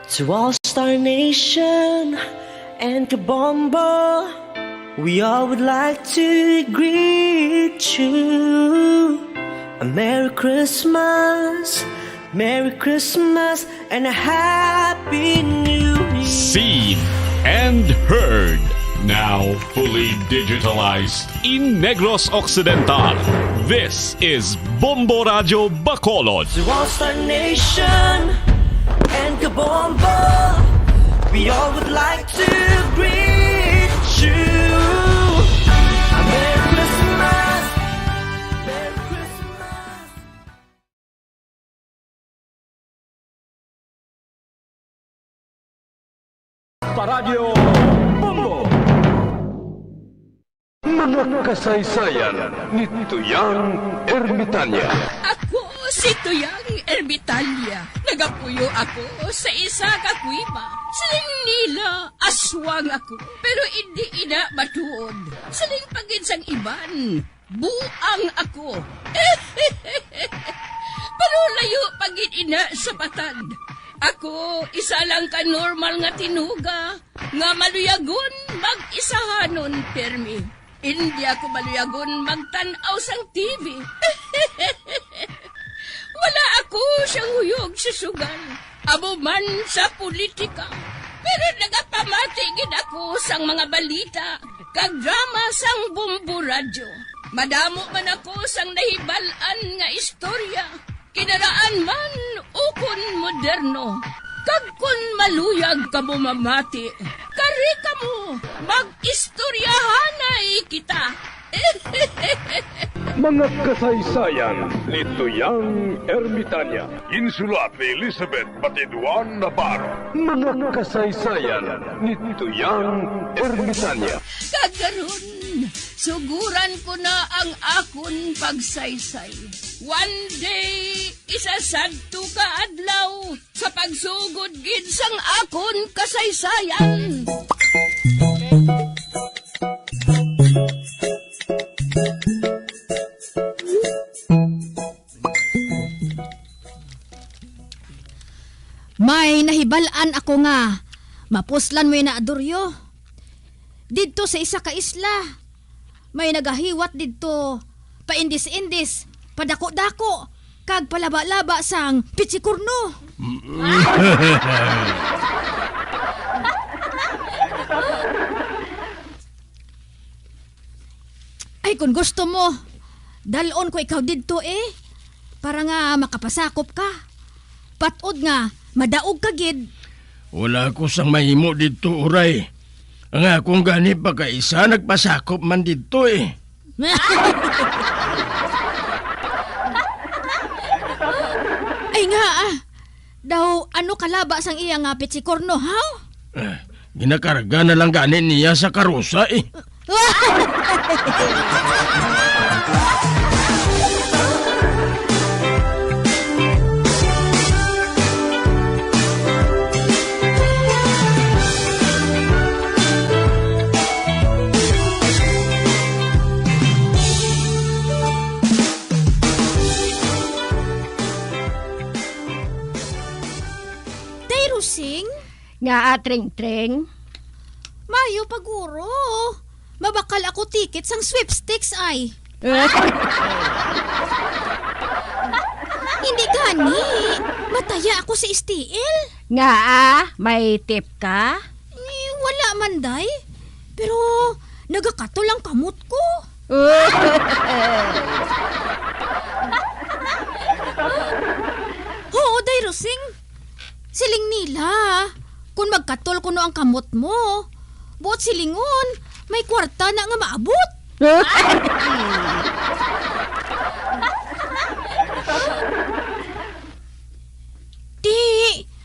To all Star Nation and Kabombo, we all would like to greet you. A Merry Christmas, and a Happy New Year. Seen and heard. Now fully digitalized in Negros Occidental. This is Bombo Radio Bacolod. To all Star Nation and Kabombo, we all would like to greet you. A Merry Christmas, Merry Christmas. Paradyo Bombo. Mga kasaysayan ni Tuyang Ermitanya. Ako si Tuyang Ermitanya. Nagapuyo ako sa isa ka kuiba. Siling nila, aswang ako. Pero hindi ina matuod. Siling pagin sang iban, buang ako. Pero layo pagin ina sa patad. Ako, isa lang ka normal nga tinuga. Nga maluyagon mag-isahanon, permi. Hindi ako maluyagon magtanaw sang TV. Wala ako siyang huyog sa sugal. Abo man sa politika. Pero nagapamati gid ako sang mga balita. Kag drama sang Bombo Radio. Madamo man ako sang nahibalan nga istorya. Kinaraan man ukon moderno. Kag kun maluyag ka mo mamati, kari ka mo, mag-istoryahanay kita. Mga kasaysayan ni Tuyang Ermitanya. Insulat ni Elizabeth Batiduan Navarro. Mga kasaysayan ni Tuyang Ermitanya. Kagaron, suguran ko na ang akon pagsaysay. One day, isasadto ka adlaw sa pagsugod gid sang akon kasaysayan. May nahibalaan ako nga, mapuslan mo na adoryo. Dito sa isa ka isla, may nagahiwat dito, paindis-indis, padako-dako, kag palaba-laba sang pitsikurno. Ay, kung gusto mo, dalon ko ikaw dito para nga makapasakop ka. Patod nga, madaog ka gid. Wala ko sang mahimo dito, uray. Ang akong gani pagkaisa nagpasakop man dito Ay nga daw ano kalaba sang iya nga pitsikorno, haw? Ginakarga na lang gani niya sa karusa Sing? Nga treng-treng. Mayo paguro. Mabakal ako ticket sang sweepstakes ay. Hindi gani. Mataya ako sa STL. Nga may tip ka? Wala man day. Pero nagakato lang kamot ko. Oo, day Rosing. Siling nila. Kung magkatol ko no ang kamot mo, buot silingon, may kwarta na nga maabot. Di,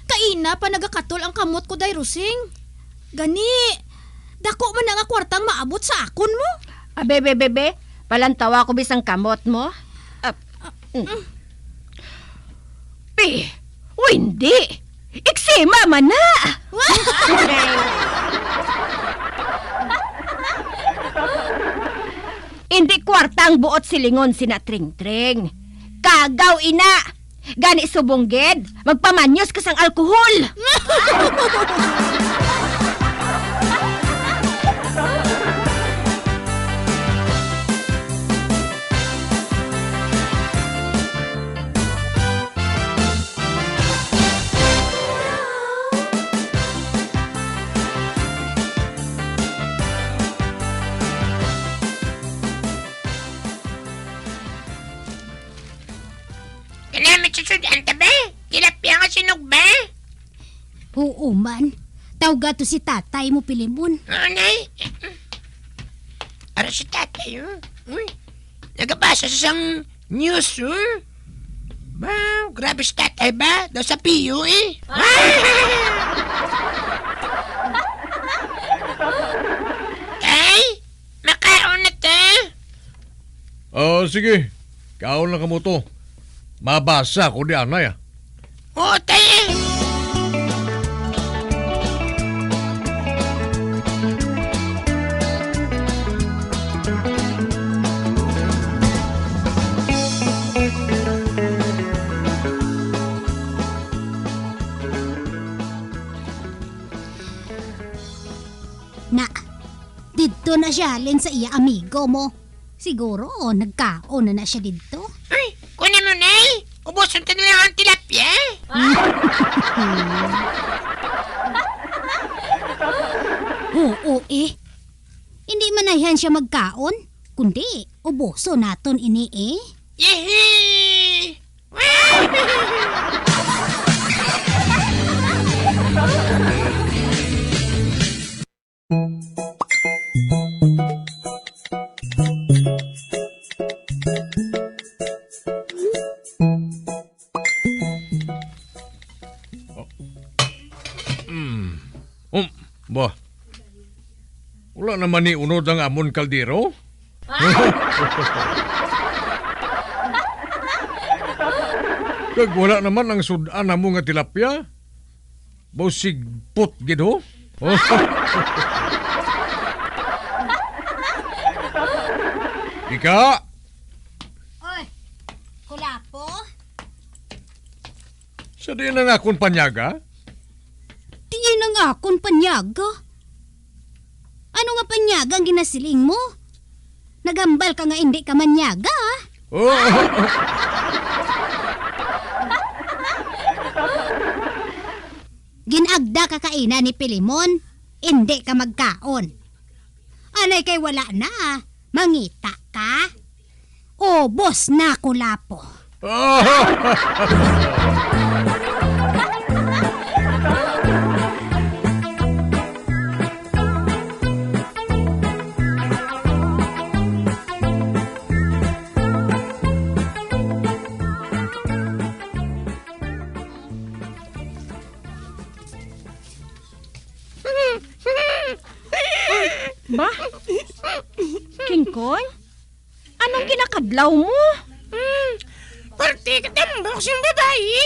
kaina pa nagakatol ang kamot ko, day Rosing. Gani, dako man nga kwartang maabot sa akon mo. Bebe, palantawa ko bisang kamot mo. Hindi. Eksema man na! Hindi kwartang buot silingon sina Tring-Tring. Kagaw ina! Gani subongged, magpamanyos ka sang alkohol. Kanamit sa sudanta ba? Tilapia nga sinog ba? Oo man. Tawga to si tatay mo, Pilimon. Nay? Ara si tatay, Uy, nagabasa sa isang news, Ba, grabe si tatay ba? Daw sa piyo, Tay, makaon na ta. Sige. Kaon lang ka mo to. Mabasa ko di anay Oo, tay. Na, dito na siya halin sa iya amigo mo. Siguro, nagkaon na siya dito. Ay, kunin mo, Nay. Ubusan ka na lang ang tilapia. Oo Hindi manayan siya magkaon. Kundi, uboso naton ini Yehey! Ba, wala naman ni unod ang amon kaldero? Kag wala naman ang sudan na mo nga tilapia? Bawsig put gido? Ika? Oy, kulapo? Sa di na akong panyaga? Diyan na nga akong panyaga. Ano nga panyaga ang ginasiling mo? Nagambal ka nga hindi ka manyaga, Oh, Ginagda ka kaina ni Pilimon, hindi ka magkaon. Anay kay wala na, mangita ka? O, boss na kulapo. Ba? Kingkoy? Anong kinakadlaw mo? Parte ka tambok siyang babae.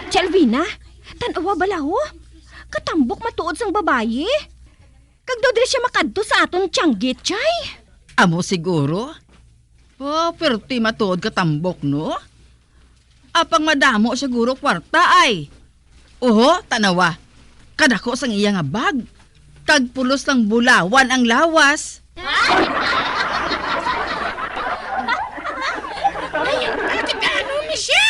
Chelvina, tanawa balaho? Katambok matuod sang babayi? Kag daw diri siya makadto sa aton tiyanggit, chay? Amo siguro? Oh, pero ti matuod katambok, no? Apang madamo siguro kwarta ay. Oho, tanawa. Kadako sang iya nga bag. Kag pulos ng bulawan ang lawas. Ayun, bakit ano ni siya?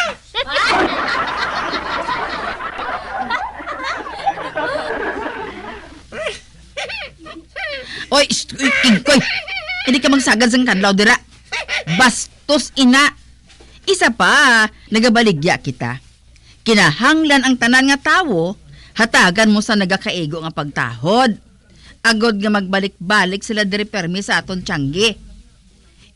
Oy, Kingkoy. Hindi ka magsagad sang kadlaw dira. Bastos ina. Isa pa, nagabaligya kita. Kinahanglan ang tanan nga tawo, hatagan mo sa nagakaigo nga pagtahod. Agod nga magbalik-balik sila diri permi sa aton tiyanggi.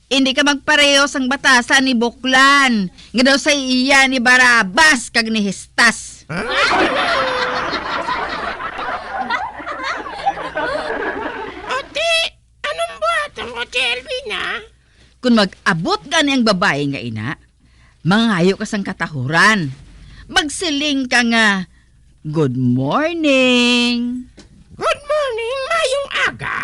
Hindi ka magpareho sang batasan ni Buklan. Nga daw sa iya ni Barabas kag ni Histas. Ate, anong buhatan ko, Chelvina? Kung mag-abot gani ang babae nga ina, mangayo ka sang katahuran. Magsiling ka nga, good morning. Good morning, mayong aga.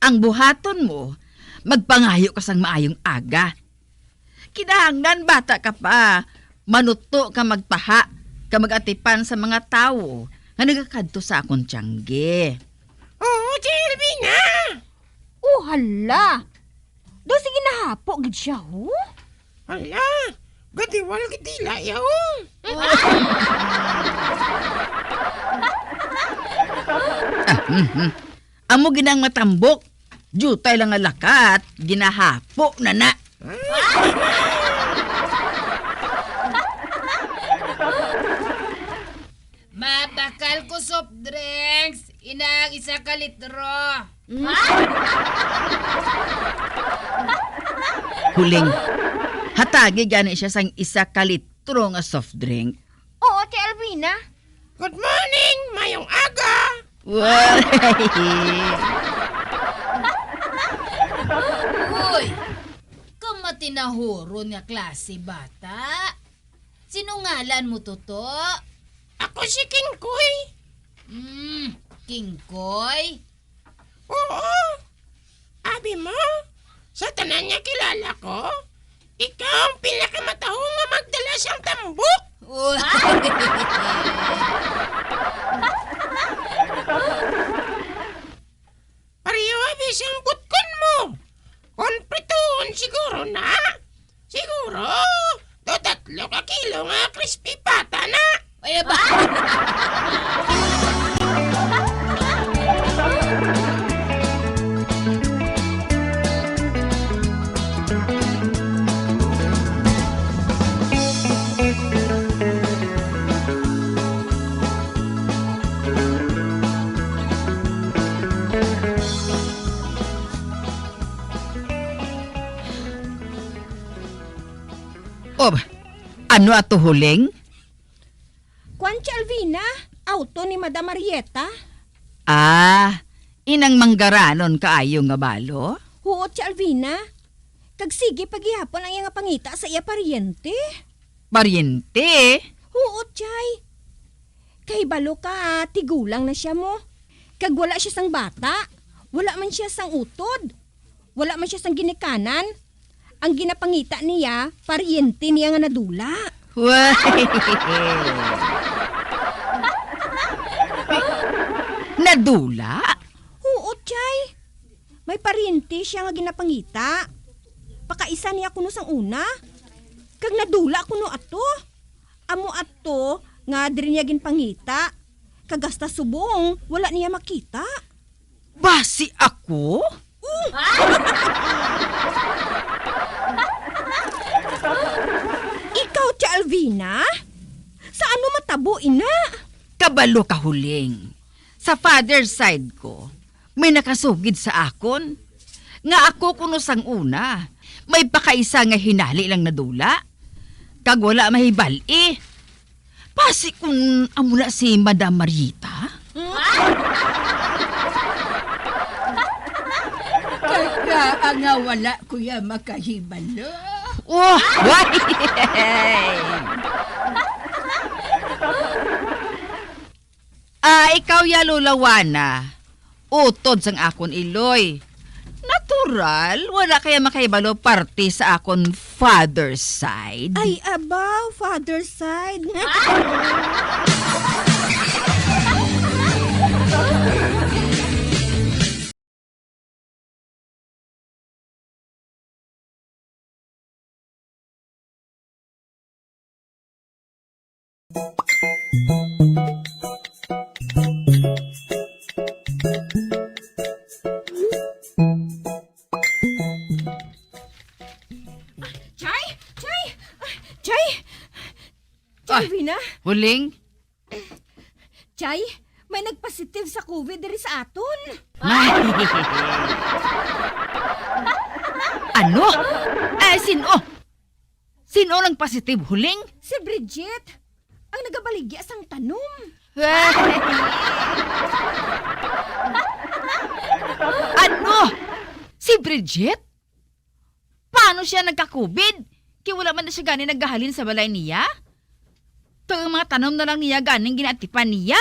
Ang buhaton mo, magpangayo ka sang maayong aga. Kinahanglan bata ka pa, manuto ka magpaha, ka magatipan sa mga tao nga nagakadto sa akong tiyangge. Oo, Tia Elvina. Oh, hala. Do sige nahapo gid siya, ho? Hala, gadiwal gidila yaw. Amo ginang matambok, jutay lang nga lakat, ginahapo na. Mabakal ko soft drinks. Inang isa ka litro. Huling, hatagi gani siya sang isa ka litro nga soft drink. Oo, Tia Elvina. Good morning, mayong aga. Way! Uy, kamatinahuro nga klase bata. Sinungalan mo to? Ako si King Koy. Kingkoy? Oo. Abi mo, sa tanan niya kilala ko, ikaw ang pinakamatahong nga magdala siyang tambok. Uy. Pareho abi siyang butkon mo. Konprituhon siguro na. Siguro, do 3 ka kilo nga crispy pata na. Ay, ba? Oh, ano ato huling? Kwan, Tia Elvina. Auto ni Madam Marieta. Inang manggaranon kaayo nga balo? Oo, Tia Elvina. Kag sige paghihapon ang iya nga pangita sa iya paryente. Paryente? Oo, Chay. Kay balo ka, tigulang na siya mo. Kag wala siya sang bata. Wala man siya sang utod. Wala man siya sang ginikanan. Ang ginapangita niya, paryente niya nga nadula. Way! Nadula? Oo, Chay. May paryente siya nga ginapangita. Pakaisa niya kuno sang una. Kag nadula kuno ato. Amo ato nga diri niya ginpangita. Kagasta subong, wala niya makita. Basi ako? Ikaw, Tia Elvina? Sa ano matabo, ina? Kabalo ka huling. Sa father's side ko, may nakasugid sa akon. Nga ako kuno sang una, may pakaisa nga hinali lang nadula. Kag wala mahibali. Pasi kung amula si Madam Marieta. Kaya nga wala kuya makahibalo. Oh, why? Ikaw ya lulawana. Utod sang akon iloy. Natural, wala kaya makaibalo parte sa akon father's side. Ay, abaw, father's side. Chay! Chay! Chay! Chay, Elvina? Huling? Chay, may nagpositive sa COVID diri sa aton. Ano? Sino? Sino nang positive huling? Si Bridget, ang nagabaligya sang tanom. Ano? Si Bridget? Paano siya nagka-COVID? Kaya wala man na siya ganing naggahalin sa balay niya? Tagang mga tanom na lang niya ganing ginatipan niya.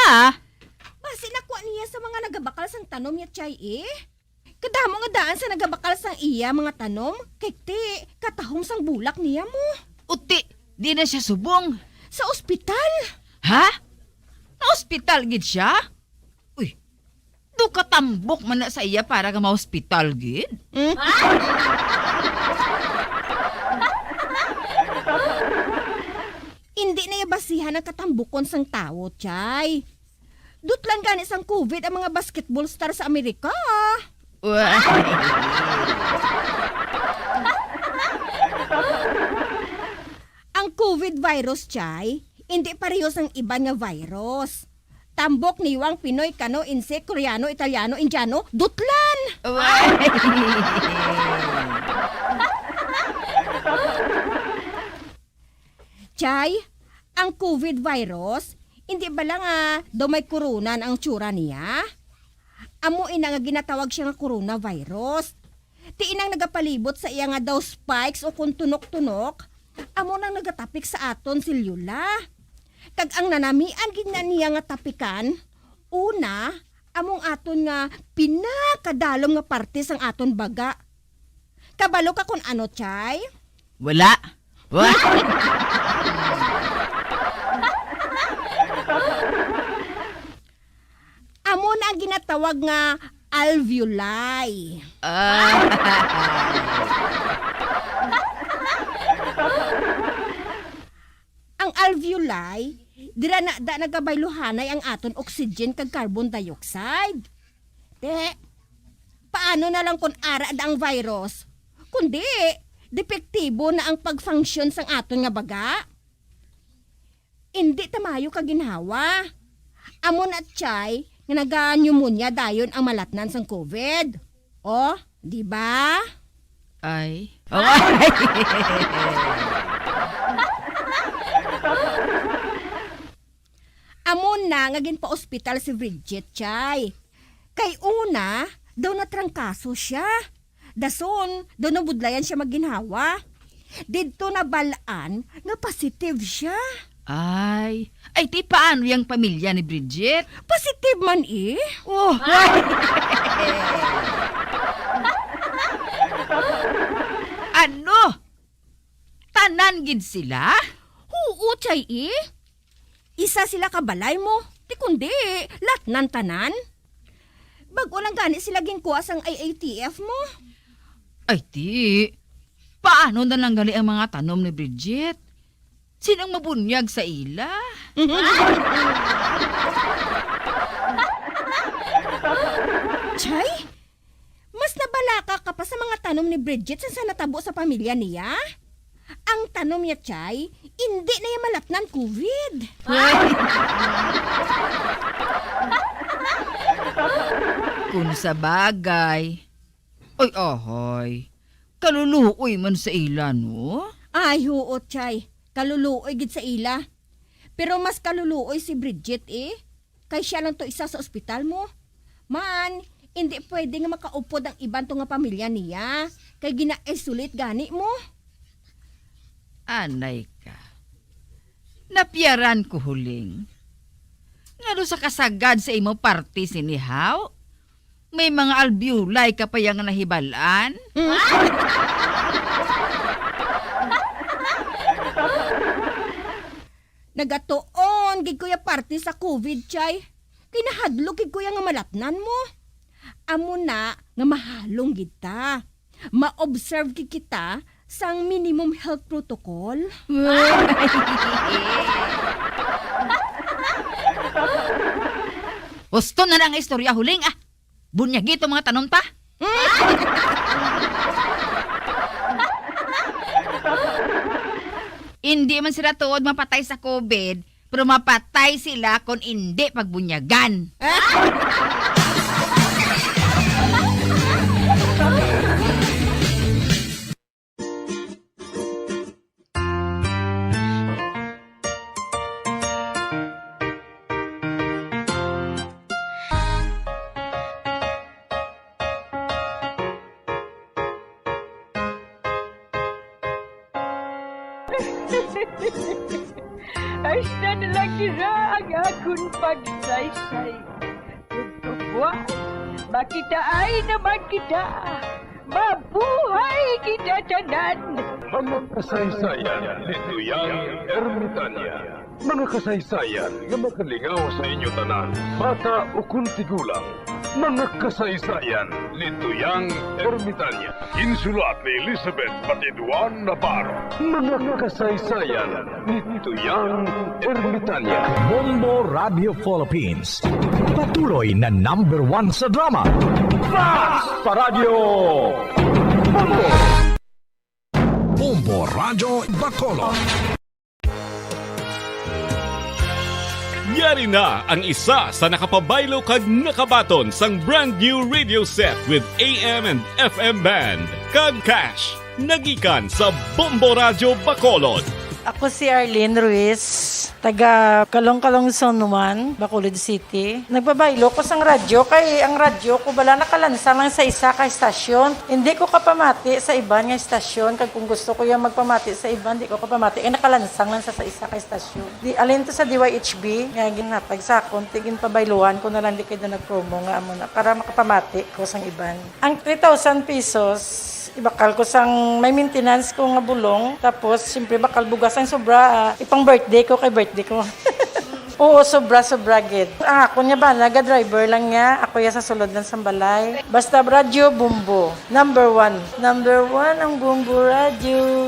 Basi nakuha niya sa mga nagabakal sang tanom niya, Chay, eh. Kadamo nga daan sa nagabakal sang iya mga tanom, kay ti, katahom sang bulak niya mo. Uti, di na siya subong. Sa ospital. Ha? Na-hospital gid siya? Uy, do katambok man na sa iya para ka ma-hospital gid? Hindi na basihan ang katambukon sang tao, Chay. Dutlan gani sang COVID ang mga basketball star sa Amerika. Uy. Ang COVID virus, Chay, hindi parehas ang iban nga virus. Tambok niwang Pinoy, Kano, Insek, Koreano, Italiano, Indiano, dutlan! Chay, ang COVID virus, hindi ba lang daw may corona ang tsura niya? Amo ina nga ginatawag siya nga coronavirus. Ti inang nagapalibot sa iya nga daw spikes o kung tunok-tunok, amo nang nagatapik sa aton silula. Kag ang nanamian gid nga niya nga tapikan, una, among aton nga pinakadalom nga parte sang aton baga. Kabalo ka kung ano, Chay? Wala. Amo na ang ginatawag nga alveoli. Ang alveoli, dira na da nagabayluhanay ang aton oxygen kag carbon dioxide. Te, paano na lang kung ara da ang virus? Kundi, depektibo na ang pag-function sang aton nga baga. Hindi tamayo ka ginhawa. Amon at Chay, nga naga-pneumonia dayon ang malatnan sang COVID. Oh, di ba? Ay. Amon na nga pa ospital si Bridget, Chay. Kay una, daw natrangkaso siya. Dason, daw nabudlayan siya magginhawa. Dito na balaan nga positive siya. Ay, di paano yung pamilya ni Bridget? Positive man eh. Oh, ano? Tanan gid sila? Oo, Chay eh. Isa sila kabalay mo. Di kundi, latnan tanan. Bago lang gani sila ginkuha sang IATF mo. Ay, di. Paano na lang gali ang mga tanom ni Bridget? Sinang mabunyag sa ila? Chay, mas nabalaka ka pa sa mga tanom ni Bridget sa natabo sa pamilya niya. Ang tanom niya, Chay, hindi na yung malatnan COVID. Kung sa bagay. Oy, ahoy. Kaluluoy man sa ila, no? Ay, oo, Chay. Kaluluoy gid sa ila. Pero mas kaluluoy si Bridget eh. Kay siya lang to isa sa ospital mo. Man, hindi pwede nga makaupod ang iban to nga pamilya niya. Kay gina-isolate gani mo. Anay ka. Napiyaran ko huling. Nga do sa kasagad sa imo party sinihaw? May mga alveoli ka pa yang nahibalaan? Nagatuon gid kuya party sa COVID, Chay. Kinahadlok gid kuya nga malatnan mo. Amo na nga mahalong gid ta. Ma-observe gid kita sang minimum health protocol. Gusto na lang istorya huling ah. Bunyagi ito mga tanon pa. Hindi man sila tuod mapatay sa COVID, pero mapatay sila kung hindi pagbunyagan. Hasta na lang nila ang akong pagsaysay. Pagkabuas, Makitaay naman kita. Mabuhay kita tanan. Mga kasaysayan ni Tuyang Ermitanya. Mga kasaysayan nga makalingaw sa inyo tanan, bata o kung tigulang. Mga kasaysayan ni Tuyang Ermitanya. Insulat ni Elizabeth Batiduan Navarro. Mga kasaysayan ni Tuyang Ermitanya. Bombo Radio Philippines. Patuloy na #1 sa drama. Fast Paradio Bombo! Bombo Radio Bacolod. Yari na ang isa sa nakapabaylo kag nakabaton sang brand new radio set with AM and FM band. Kag cash, nagikan sa Bombo Radio Bacolod. Ako si Arlene Ruiz, taga Kalong-Kalong Zone 1, Bacolod City. Nagbabaylo ko sang radyo, kay ang radyo ko bala nakalansa lang sa isa ka estasyon. Hindi ko kapamati sa iban nga estasyon, kag kung gusto ko yung magpamati sa iban, hindi ko kapamati, nakalansang lang sa isa ka estasyon. Alin to sa DYHB, nga ginatag sa akon, tigin pabayluhan ko na lang di kayo na nag-promo nga amo na, para makapamati ko sang iban. Ang 3,000 pesos, ibakal ko sang may maintenance ko nga bulong, tapos siyempre bakal bugas ang sobra, ipang birthday ko kay birthday ko. Oo, sobra gid. Ako niya ba, naga-driver lang niya, ako ya sa sulod ng sambalay. Basta radyo, Bombo. #1. #1 ang Bombo Radio.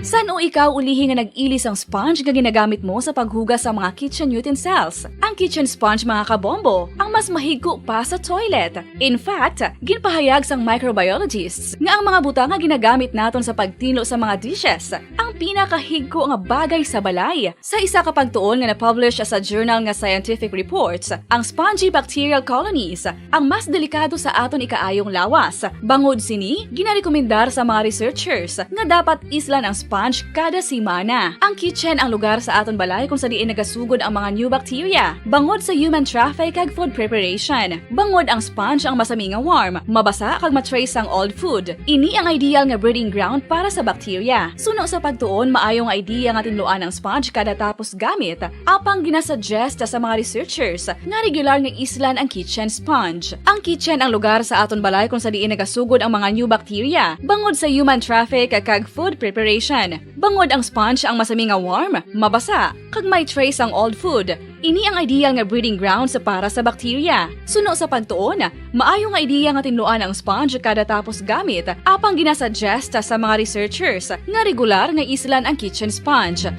San o ikaw ulihi nga nag-ilis ang sponge nga ginagamit mo sa paghugas sa mga kitchen utensils? Ang kitchen sponge mga kabombo, ang mas mahigko pa sa toilet. In fact, ginpahayag sang microbiologists nga ang mga butang nga ginagamit naton sa pagtilo sa mga dishes ang pinakahigko nga bagay sa balay. Sa isa ka pagtuon nga na-publish sa journal nga Scientific Reports, ang spongy bacterial colonies ang mas delikado sa aton ikaayong lawas. Bangod sini, ginarekomendar sa mga researchers nga dapat islan ang sponge kada semana. Ang kitchen ang lugar sa aton balay kung sa diin nagasugod ang mga new bacteria. Bangod sa human traffic kag food preparation. Bangod ang sponge ang masami nga warm, mabasa kag matrace ang old food. Ini ang ideal nga breeding ground para sa bacteria. Suno sa pagtuon, maayong idea nga tinluan ang sponge kada tapos gamit. Apang ginasuggest sa mga researchers nga regular nga islan ang kitchen sponge. Ang kitchen ang lugar sa aton balay kung sa diin nagasugod ang mga new bacteria. Bangod sa human traffic kag food preparation. Bangod ang sponge ang masami nga warm, mabasa, kag may trace ang old food. Ini ang ideal nga breeding ground sa para sa bacteria. Suno sa pagtuon, maayong nga idea nga tinluan ang sponge kada tapos gamit, apang ginasuggest sa mga researchers nga regular nga islan ang kitchen sponge.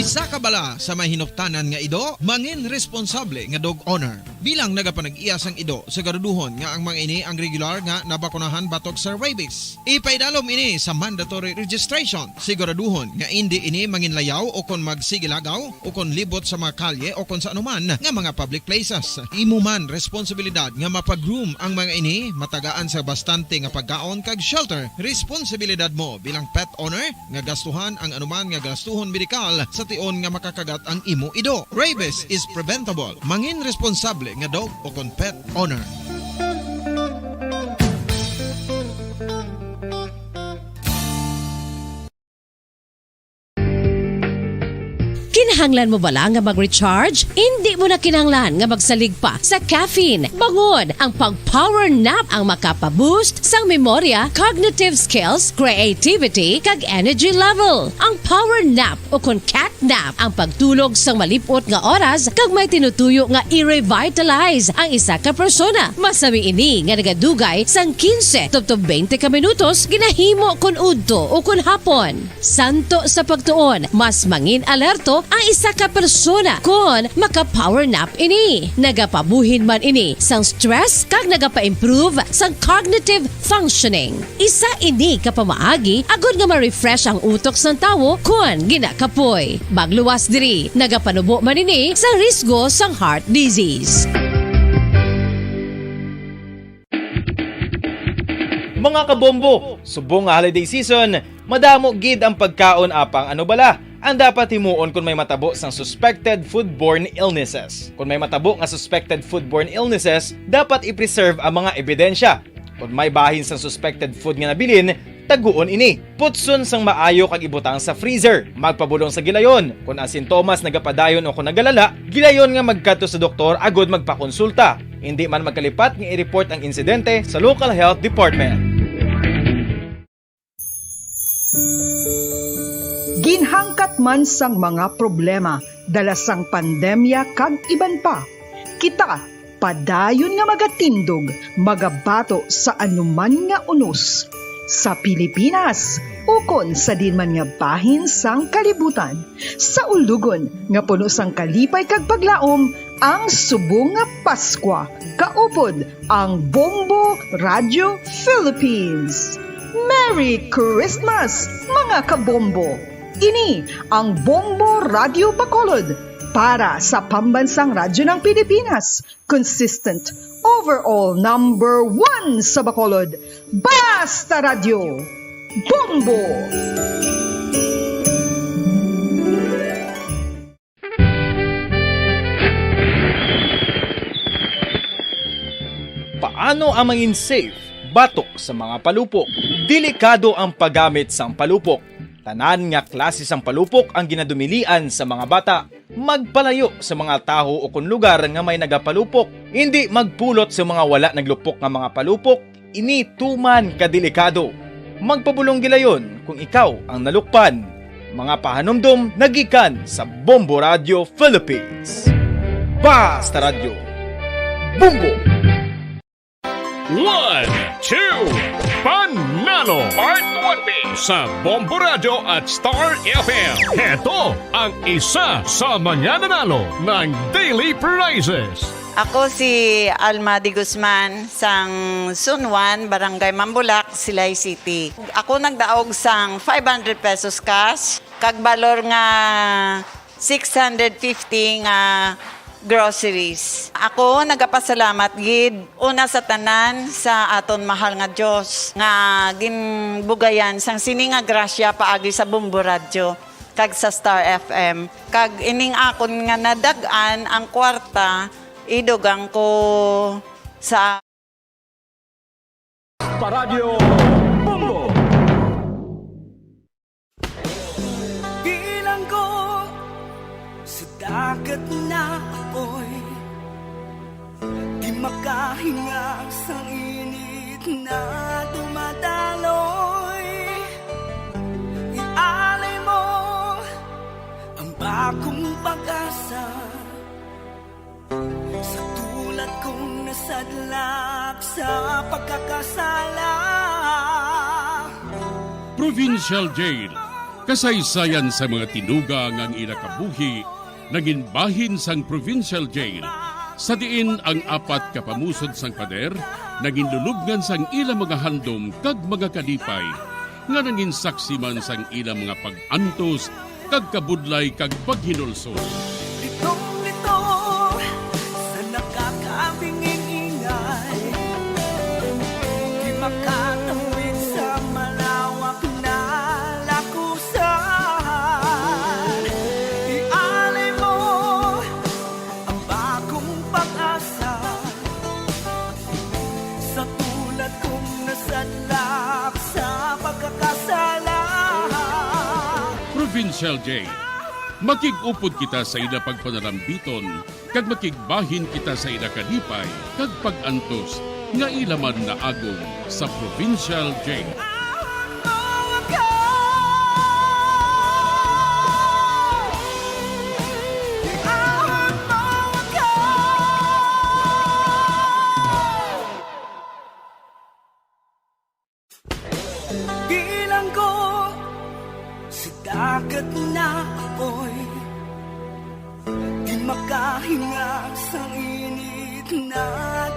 Isa ka bala sa may hinuptanan nga ido, mangin responsable nga dog owner. Bilang nagapanag-iyas ang ido, siguraduhon nga ang mga ini ang regular nga nabakunahan batok sa rabies. Ipaidalom ini sa mandatory registration. Siguraduhon nga hindi ini manginlayaw o kon magsigilagaw o kon libot sa mga kalye o kon sa anuman nga mga public places. Imuman responsibilidad nga mapag-groom ang mga ini, matagaan sa bastante nga pagkaon kag shelter. Responsibilidad mo bilang pet owner nga gastuhan ang anuman nga gastuhon medikal sa tion nga makakagat ang imo ido. Rabies is preventable. Mangin responsable nga dog o kon pet owner. Kinahanglan mo bala nga mag-recharge? Hindi mo na kinahanglan nga magsalig pa sa caffeine. Bangod, ang pag-power nap ang makapaboost sang memorya, cognitive skills, creativity, kag energy level. Ang power nap o kon cat nap ang pagtulog sang malipot nga oras kag may tinutuyo nga i-revitalize ang isa ka persona. Masami ini nga nagadugay sang 15 to 20 ka minutos ginahimo kon udto o kon hapon. Santo sa pagtuon, mas mangin alerto ang isa ka persona kon maka-power nap ini. Nagapabuhin man ini sang stress kag nagapa-improve sang cognitive functioning. Isa ini kapamaagi agud nga ma-refresh ang utok sang tawo kon ginakapoy. Magluwas diri, nagapanubo man ini sa risgo sang heart disease. Mga kabombo, subong nga holiday season, madamo gid ang pagkaon apang ano bala ang dapat himuon kung may matabo sang suspected foodborne illnesses. Kung may matabo nga suspected foodborne illnesses, dapat i-preserve ang mga ebidensya. Kung may bahin sang suspected food nga nabilin, itaguon ini. Putson sang maayo kag ibutang sa freezer. Magpabulong sa gilayon. Kung ang sintomas nagapadayon o kung nagalala, gilayon nga magkadto sa doktor agod magpakonsulta. Hindi man magkalipat nga i-report ang insidente sa local health department. Ginhangkat man sang mga problema dala sang pandemya kag iban pa. Kita padayon nga magatindog, magabato sa anuman nga unos. Sa Pilipinas, ukon sa dinman nga bahin sang kalibutan. Sa ulugon nga puno sang kalipay kag paglaom, ang subong nga Paskwa. Kaupod ang Bombo Radio Philippines. Merry Christmas, mga kabombo! Ini ang Bombo Radio Bacolod para sa pambansang radyo ng Pilipinas. Consistent, overall number 1 sa Bacolod. Basta Radio! Bombo! Paano ang mangin safe batok sa mga palupok? Delikado ang paggamit sang palupok. Tanan nga klase sang palupok ang ginadumilian sa mga bata. Magpalayo sa mga taho o kung lugar nga may nagapalupok. Hindi magpulot sa mga wala naglupok nga mga palupok. Ini tuman kadelikado. Magpabulong gilayon kung ikaw ang nalukpan. Mga pahanumdum nagikan sa Bombo Radio Philippines. Basta Radio Bombo! 1, 2, Panalo Part 1B sa Bombo Radio at Star FM. Heto ang isa sa mananalo ng daily prizes. Ako si Alma de Guzman sang Sunwan, Barangay Mambulak, Silay City. Ako nagdaog sang 500 pesos cash, kag balor nga 650 nga groceries. Ako nagapasalamat gid una sa tanan sa aton mahal nga Dios nga ginbugayan sang sini nga grasya paagi sa Bombo Radio kag sa Star FM. Kag ining akon nga nadag-an ang kwarta idugang ko sa Paradyo Bombo. Bilang ko sa dagat na apoy, di makahinga sa init na dumadaloy. Ialay mo ang bagong pag-asa sa tulad kong nasadlak sa pagkakasala. Provincial Jail, kasaysayan sa mga tinugang ang ilakabuhi, naging bahin sang Provincial Jail. Sa diin ang apat kapamusod sang pader, naging lulubngan sang ilang mga handom kag mga kalipay, nga naging saksi man sang ilang mga pag-antos, kag kabudlay kag paghinulsol. Litong-lito sa nakakabinging ingay, di makatawid sa malawak na lakusan. Ialay mo ang bagong pag-asa sa tulad kong nasadlak sa pagkakasala. Provincial Jail, makigupod kita sa ila pagpanarambiton, kag makigbahin kita sa ila kalipay, kag pag-antos, nga ilaman na agong sa Provincial Jail. Bilang ko sa dagat na apoy, di makahinga sa init na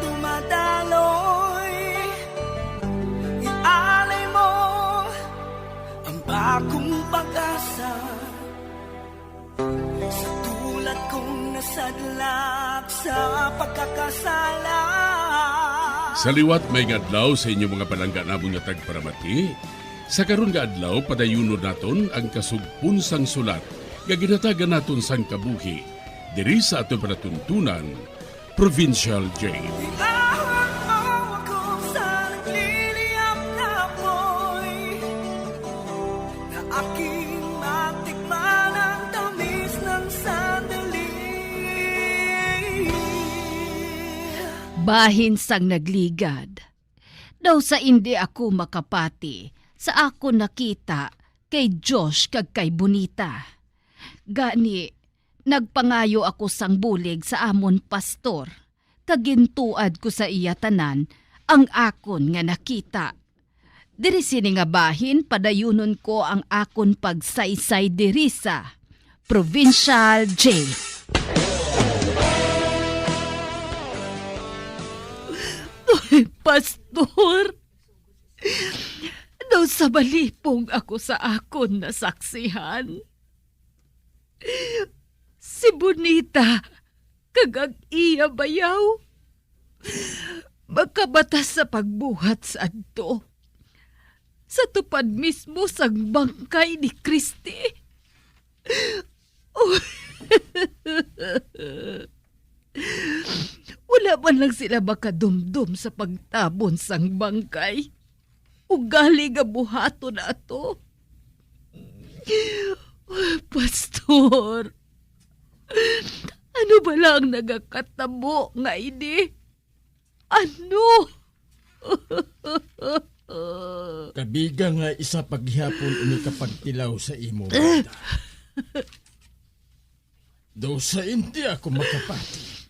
dumadaloy. Ialay mo ang bagong pag-asa sa tulad kong nasadlak sa pagkakasala. Sa liwat may adlaw sa inyong mga palangga namong nga tagparamati. Sa karon nga adlaw padayunon naton ang kasugpon sang sulat nga ginatagan naton sang kabuhi diri sa aton panatuntunan Provincial Jail. Iahon mo ako sa nagliliyap na apoy, Bahin sang nagligad. Daw sa hindi ako makapati sa ako nakita kay Josh kag kay Bonita. Gani, nagpangayo ako sang bulig sa amon pastor. Kagintuad ko sa iya tanan ang akon nga nakita. Diri sini nga bahin padayunon ko ang akon pagsaysay diri sa Provincial Jail. Pastor, daw sa balipong ako sa akon na saksihan. Si Bonita, kag iya bayaw, magkabatas sa pagbuhat sa adto. Sa tupad mismo sang bangkay ni Christy. Oh. Wala man lang sila makadumdum sa pagtabon sang bangkay. Ugali nga buhato na ato. Pastor, ano ba lang nagakatamo nga ini? Ano? Kabiga nga isa paghihapon ini kapag tilaw sa imo, bata. Daw sa hindi ako makapati.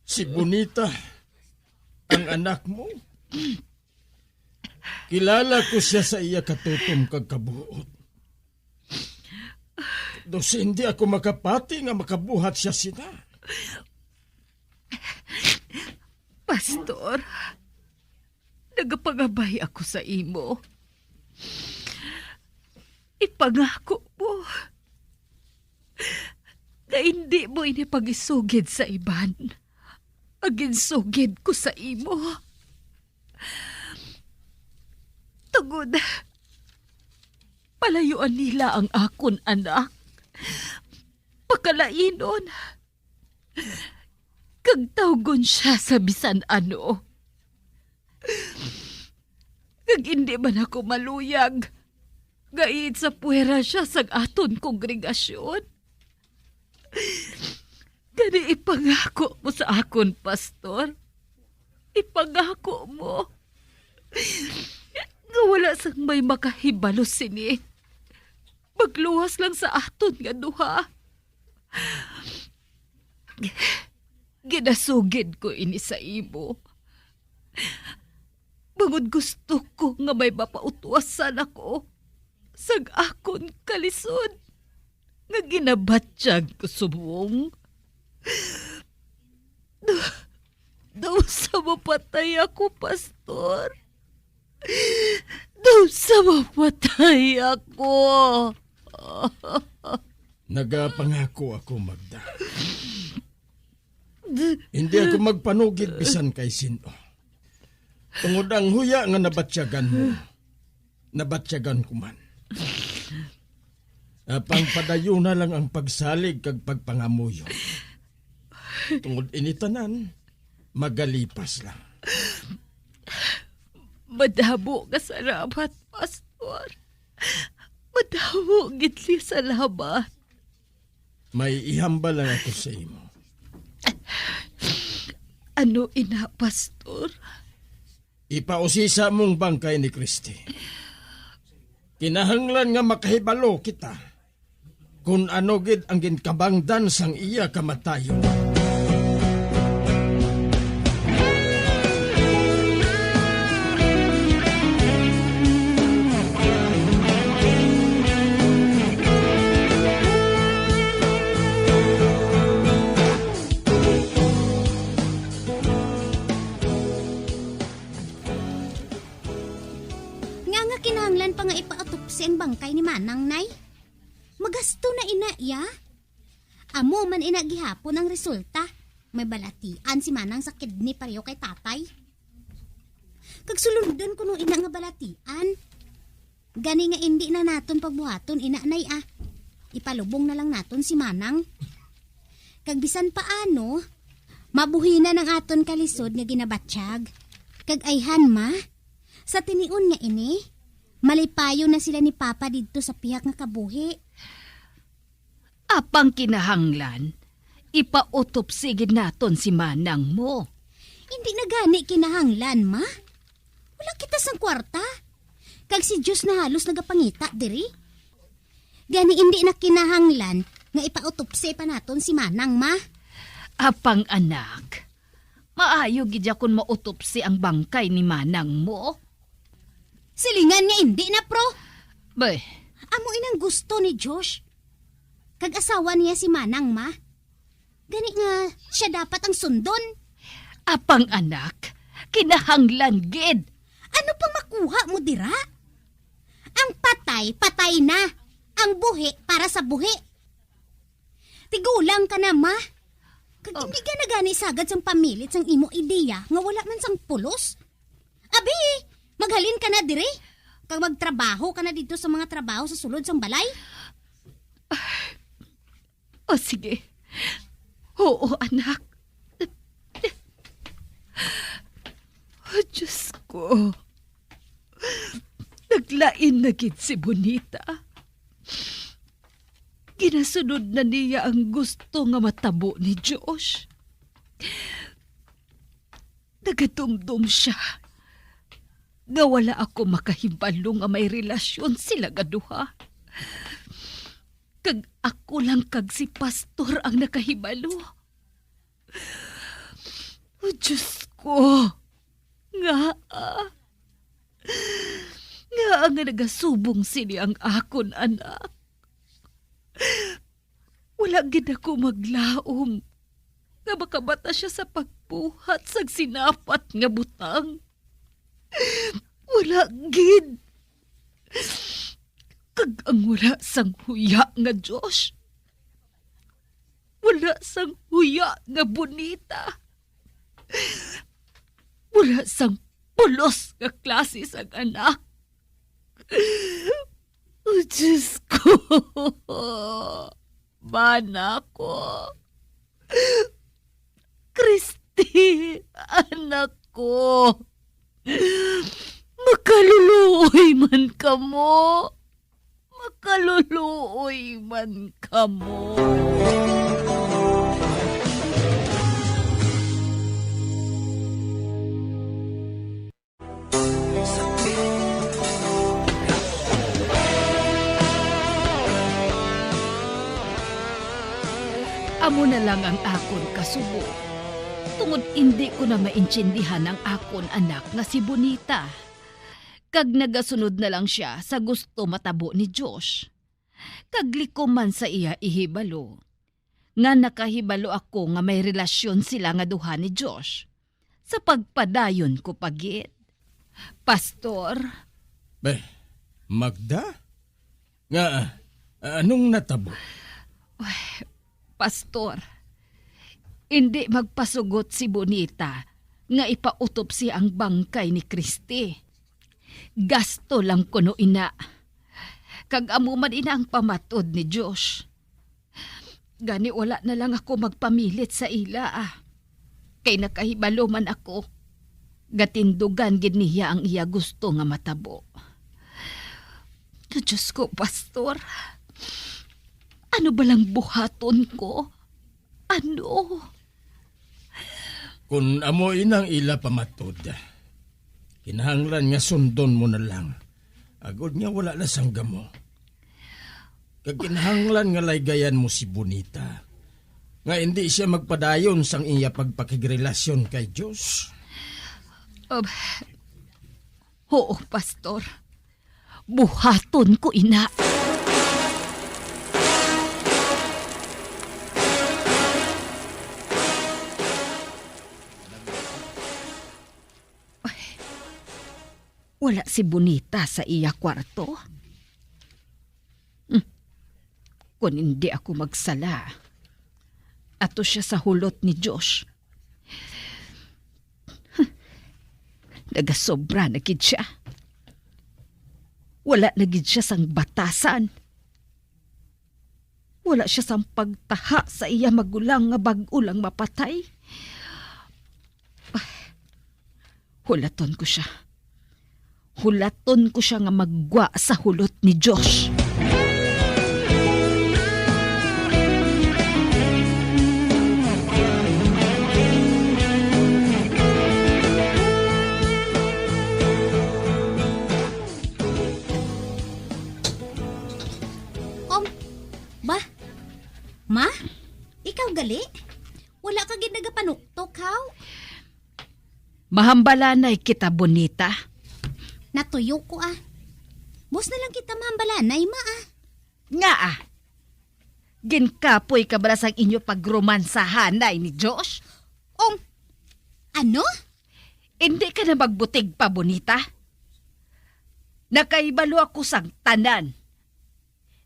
Si Bonita, ang anak mo. Kilala ko siya sa iya katutom kag kabuot. Daw sa hindi ako makapati nga makabuhat siya sina. Pastor, nagapagabay ako sa imo. Ipangako mo na hindi mo inipagisugid sa iban. Aginsugid ko sa imo. Tugod, palayuan nila ang akon anak. Pakalainon. Kag tawgon siya sa bisan ano. Kag hindi man ako maluyag. Gait sa puwera siya sa aton kongregasyon. Gani ipangako mo sa akon, pastor. Ipangako mo. Nga wala sang may makahibalo sini. Magluwas lang sa aton nga duha. Ginasugid ko ini sa imo. Bangod gusto ko nga may mapautuasan ako sag akon kalisod nga ginabatsyag ko subong. Daw sa mapatay ako, pastor. Daw sa mapatay ako. Nagapangako ako, Magda. Hindi ako magpanugid bisan kay sino. Tungod ang huya nga nabatsyagan mo, nabatsyagan ko man. Apang padayo na lang ang pagsalig kag pagpangamuyo. Tungod initanan, magalipas lang. Madamo ka salamat, pastor. Madamo gitli salamat. May ihamba lang ako sa imo. Ano ina, pastor? Ipausisa mong bangkay ni Christy. Kinahanglan nga makahibalo kita kung ano gid ang ginkabangdan sang iya kamatayon. Kinahanglan pa nga ipaatupsi ang bangkay ni Manang, Nay. Magasto na ina, ya. Amo man ina gihapon ang resulta. May balatian si Manang sa kidney pareho kay tatay. Kagsulundan ko nung ina nga balatian. Gani nga hindi na naton pagbuhaton, ina, Nay, ah. Ipalubong na lang naton si Manang. Kag bisan paano, mabuhina ng aton kalisod nga ginabatsyag. Kag ayhan, ma, sa tiniun nga ini, malipayo na sila ni Papa dito sa pihak nga kabuhi. Apang kinahanglan, Ipautopsi gid naton si manang mo. Hindi na gani kinahanglan, ma. Wala kita sang kwarta. Kag si Diyos na halos nagapangita, diri. Gani hindi na kinahanglan nga ipautopsi pa naton si manang, ma. Apang anak, maayo gid kun mautopsi ang bangkay ni manang mo. Silingan nga hindi na, pro. Bay, amo inang gusto ni Josh. Kag asawa niya si manang, ma. Gani nga siya dapat ang sundon. Apang anak, kinahanglan gid. Ano pa makuha mo dira? Ang patay, patay na. Ang buhi para sa buhi. Tigulang ka na, ma. Kag hindi ka na gani sagad sang pamilit sang imo ideya nga wala man sang pulos. Abi, maghalin ka na dire. Kag magtrabaho ka na dito sa mga trabaho sa sulod sang balay. O sige. Oo, anak. Oh, Diyos ko. Naglain na gid si Bonita. Ginasunod na niya ang gusto nga matabo ni Josh. Nagadumdum siya. Nga wala ako makahibalo nga may relasyon sila gaduha. Kag ako lang kag si pastor ang nakahibalo. Oh, Diyos ko. Nga ang nagasubong sini ang akon anak. Wala gid ako maglaom. Nga makabata siya sa pagbuhat sa sinapat nga butang. Wala gid. Kag ang wala sang huya nga Diyos. Wala sang huya nga Bonita. Wala sang pulos nga klase sang anak. Oh, Diyos ko. Mana ko. Christy, anak ko. Makaluluoy man ka mo. Makaluluoy man ka mo. Amo na lang ang akon kasubo. Tungod hindi ko na maintindihan ang akon anak nga si Bonita. Kag nagasunod na lang siya sa gusto matabo ni Josh. Kag likom man sa iya ihibalo. Nga nakahibalo ako nga may relasyon sila nga duha ni Josh. Sa pagpadayon ko pagit. Pastor? Magda? Nga, anong natabo? Pastor, hindi magpasugot si Bonita nga ipautopsi ang bangkay ni Christy. Gasto lang kuno ina. Kag amo man ina ang pamatod ni Josh. Gani wala na lang ako magpamilit sa ila Kay nakahibalo man ako. Gatindugan gid niya ang iya gusto nga matabo. Diyos ko, Pastor. Ano ba lang buhaton ko? Ano? Kung amo inang ila pamatod, kinahanglan nga sundon mo na lang. Agod nga wala na sangga mo. Kag kinahanglan nga laygayan mo si Bonita. Nga hindi siya magpadayon sang iya pagpakigrelasyon kay Diyos. Oo, Pastor. Buhaton ko ina. Wala si Bonita sa iya kwarto. Kung hindi ako magsala, ato siya sa hulot ni Josh. Nagasobra na gid siya. Wala na gid siya sang batasan. Wala siya sang pagtaha sa iya magulang nga bag-o lang mapatay. Hulaton ko siya. Hulaton ko siya nga magwa sa hulot ni Josh. Mahambalanay kita, Bonita. Natuyo ko ah. Bus na lang kita mahambalanay, ma ah. Nga ah. Ginkapoy ka ba sa inyo pagromansahanay ni Josh? Ano? Hindi ka na magbutig pa, Bonita. Nakaibalo ako sang tanan.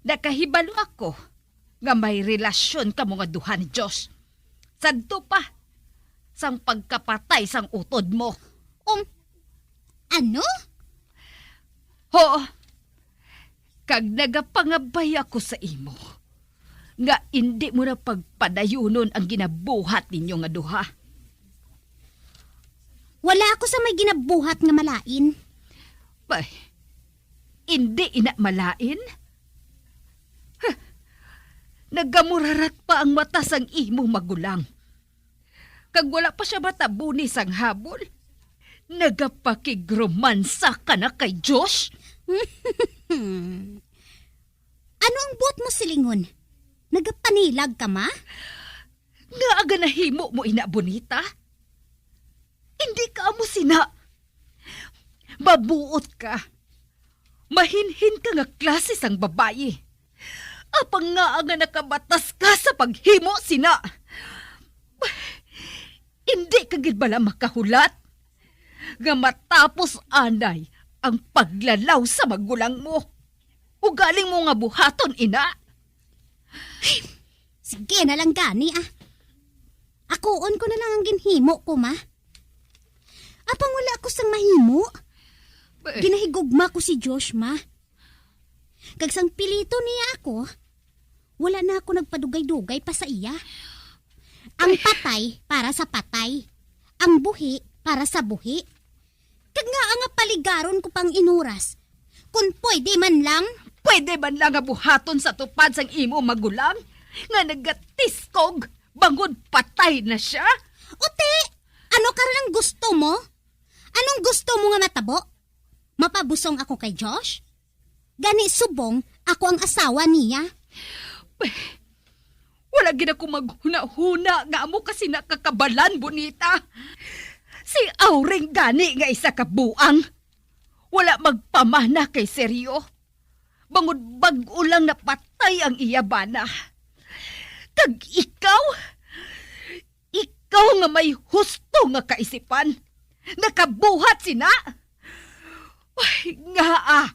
Nakahibalo ako nga may relasyon ka mga duha ni Josh. Sadto pa, sang pagkapatay sang utod mo. Ano? Oo. Kag nagapangabay ako sa imo, nga hindi mo na pagpadayunon ang ginabuhat ninyo nga duha. Wala ako sa may ginabuhat nga malain. Bay, hindi ina malain? Huh. Nagamurarat pa ang mata sang imo magulang. Kag wala pa siya matabuni sang habol, nagapakigromansa ka na kay Josh? Ano ang buot mo, silingon? Nagapanilag ka, ma? Nga aga nahimo mo, ina Bonita? Hindi ka amo sina. Babuot ka. Mahinhin ka nga klase sang babayi. Apang nga nga nakabatas ka sa paghimo sina. Hindi ka gid bala makahulat nga matapos anay ang paglalaw sa magulang mo. Ugaling mo nga buhaton, ina. Sige na lang gani ah. Akuon ko na lang ang ginhimo ko, ma. Apang wala ako sang mahimo. Ginahigugma ko si Josh, ma. Kag sang pilito niya ako, wala na ako nagpadugay-dugay pa sa iya. Ang patay para sa patay. Ang buhi para sa buhi. Kag nga ang paligaron ko pang inuras. Kung pwede man lang. Pwede man lang nga buhaton sa tupad sang imo magulang? Nga nagatiskog, bangod patay na siya? Ote, ano ka rin ang gusto mo? Anong gusto mo nga matabo? Mapabusong ako kay Josh? Gani subong, ako ang asawa niya. Wala gina ko maghuna-huna nga amo kasi nakakabalan, Bonita. Si Auring gani nga isa ka buang. Wala magpamana kay seryo. Bangod bag-o lang napatay ang iyabana. Kag ikaw nga may husto nga kaisipan. Nakabuhat sina. Ay, nga ah.